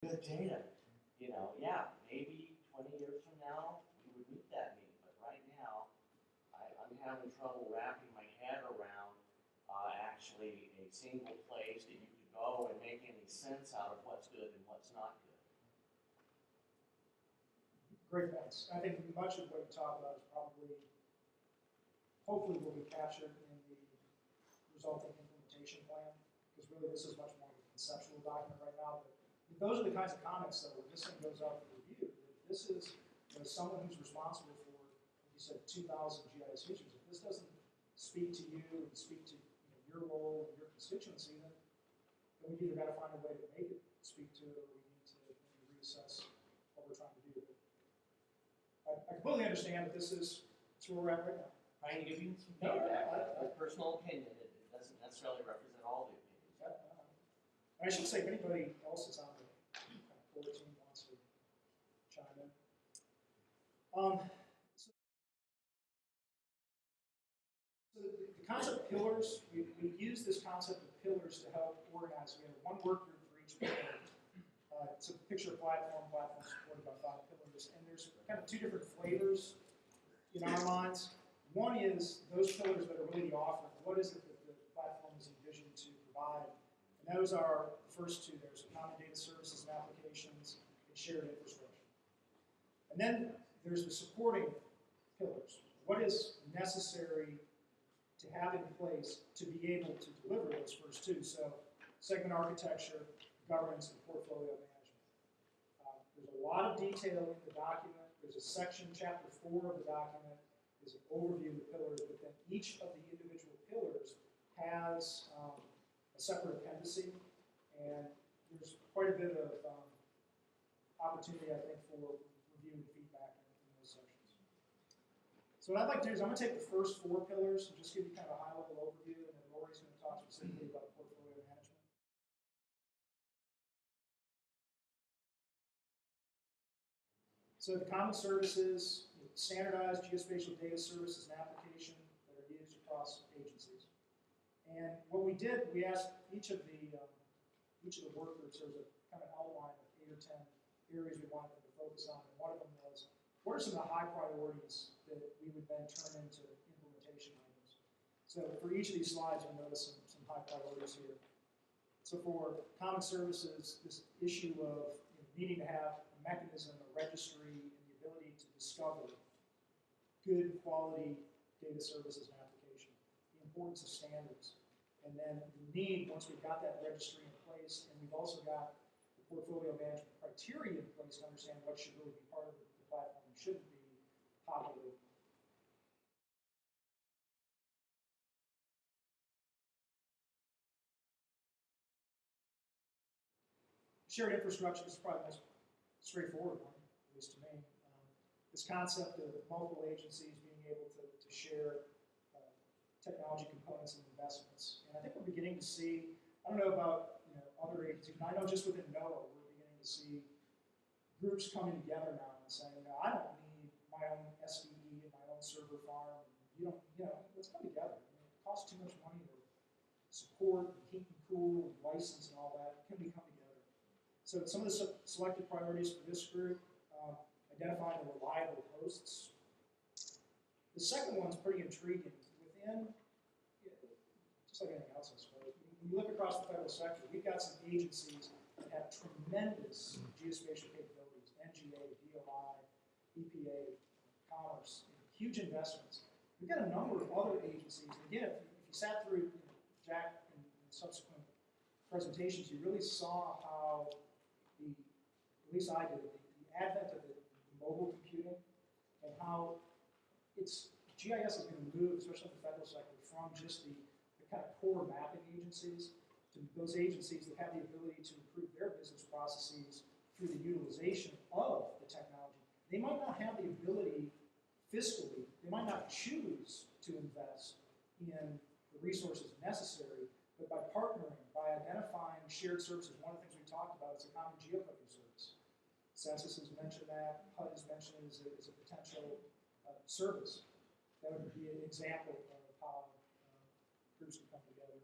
good data. Yeah, maybe 20 years from now we would meet that need, but right now I'm having trouble wrapping my head around actually a single place that you could go and make any sense out of what's good and what's not good. Great points. I think much of what you talk about is probably, hopefully, will be captured in the resulting implementation plan, because really this is much more of a conceptual document right now. But those are the kinds of comments, though, when this thing goes out for review. This is someone who's responsible for, like you said, 2,000 GIS features. If this doesn't speak to you and speak to your role and your constituency, then we've either got to find a way to make it speak to it, or we need to maybe reassess what we're trying to do. But I completely understand that this is where we're at right now. Trying to give you some feedback. That's personal opinion. It doesn't necessarily represent all the opinions. I should say, if anybody else is on the core team wants to chime in. So the concept of pillars, we use this concept of pillars to help organize. We have one work group for each pillar. It's a picture platform supported by 5 pillars, and there's kind of 2 different flavors in our minds. One is those pillars that are really the offering. What is it that the platform is envisioned to provide? And those are the first 2. There's common data services and applications and shared infrastructure. And then there's the supporting pillars. What is necessary to have in place to be able to deliver those first 2? So segment architecture, governance, and portfolio management. There's a lot of detail in the document. There's a section, chapter 4 of the document, is an overview of the pillars, but then each of the individual pillars has a separate appendice, and there's quite a bit of opportunity, I think, for review and feedback in those sections. So what I'd like to do is I'm going to take the first 4 pillars and just give you kind of a high-level overview, and then Lori's going to talk specifically about portfolio management. So the common services, standardized geospatial data services and application that are used across agencies. And what we did, we asked each of the work groups, there was a kind of outline of 8 or 10 areas we wanted them to focus on, and one of them was, what are some of the high priorities that we would then turn into implementation items? So for each of these slides, you'll notice some high priorities here. So for common services, this issue of needing to have a mechanism, a registry, and the ability to discover good quality data services and application, the importance of standards, and then the need, once we've got that registry in place, and we've also got the portfolio management criteria in place to understand what should really be part of the platform and shouldn't be populated. Shared infrastructure is probably the most straightforward one, at least to me. This concept of multiple agencies being able to share technology components and investments. And I think we're beginning to see, I don't know about other agencies, but I know just within NOAA, we're beginning to see groups coming together now and saying, I don't need my own SDE and my own server farm. Let's come together. It costs too much money to support and heat and cool and license and all that. Can we come together? So some of the selected priorities for this group, identifying the reliable hosts. The second one's pretty intriguing. Within, just like anything else, I suppose, when you look across the federal sector, we've got some agencies that have tremendous geospatial capabilities, NGA, DOI, EPA, Commerce, huge investments. We've got a number of other agencies. And again, if you sat through Jack and subsequent presentations, you really saw how at least I did, the advent of the mobile computing and how GIS is going to move, especially in the federal sector, from just the kind of core mapping agencies to those agencies that have the ability to improve their business processes through the utilization of the technology. They might not have the ability fiscally, they might not choose to invest in the resources necessary, but by partnering, by identifying shared services, one of the things we talked about is a common geocoding service. Census has mentioned that, HUD has mentioned it as a potential service. That would be an example of how groups can come together.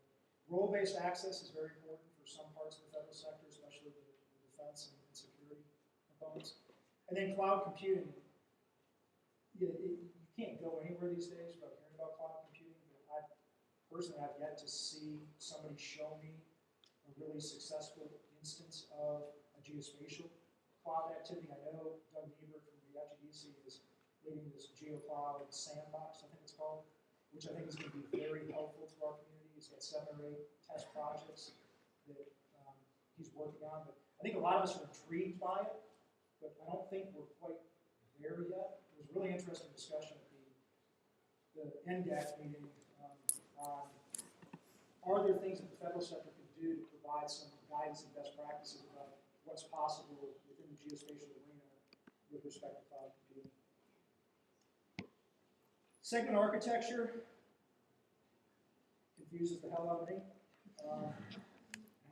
Role-based access is very important for some parts of the federal sector, especially the defense and components. And then cloud computing. You can't go anywhere these days without hearing about cloud computing, but personally, I've yet to see somebody show me a really successful instance of a geospatial cloud activity. I know Doug Niebuhr from the FGDC is leading this GeoCloud sandbox, I think it's called, which I think is going to be very helpful to our community. He's got 7 or 8 test projects that he's working on. But I think a lot of us are intrigued by it, but I don't think we're quite there yet. There was a really interesting discussion at the NDAC meeting on are there things that the federal sector can do to provide some guidance and best practices about what's possible within the geospatial arena with respect to cloud computing. Segment architecture confuses the hell out of me.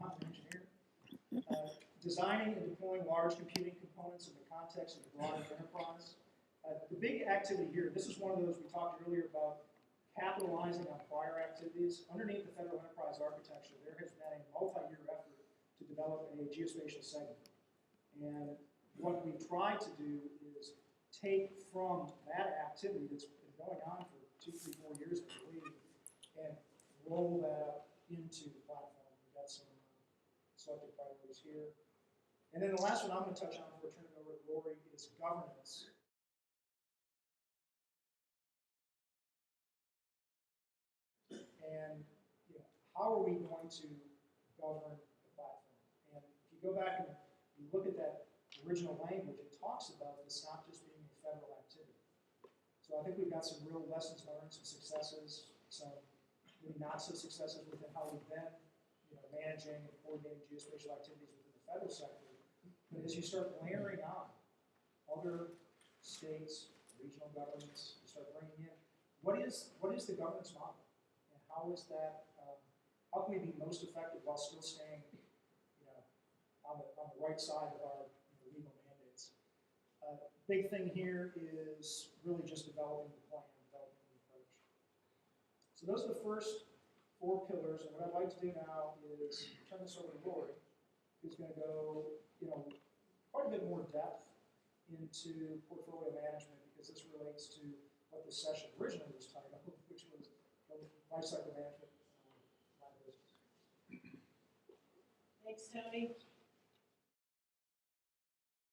I'm an engineer. Designing and deploying large computing components in the context of the broader enterprise. The big activity here, this is one of those we talked earlier about capitalizing on prior activities. Underneath the federal enterprise architecture, there has been a multi-year effort to develop a geospatial segment. And what we've tried to do is take from that activity that's been going on for 2, 3, 4 years, I believe, and roll that up into the platform. We've got some selected priorities here. And then the last one I'm going to touch on before turning it over to Lori is governance. And how are we going to govern the platform? And if you go back and you look at that original language, it talks about this not just being a federal activity. So I think we've got some real lessons learned, some successes, some maybe not so successes within how we've been managing and coordinating geospatial activities within the federal sector. But as you start layering on other states, regional governments, you start bringing in, what is the governance model? And how is that, how can we be most effective while still staying on the right side of our legal mandates? Big thing here is really just developing the plan, developing the approach. So those are the first 4 pillars, and what I'd like to do now is turn this over to Lori, who's going to go, quite a bit more depth into portfolio management, because this relates to what this session originally was titled, which was lifecycle management, line of business. Thanks, Tony.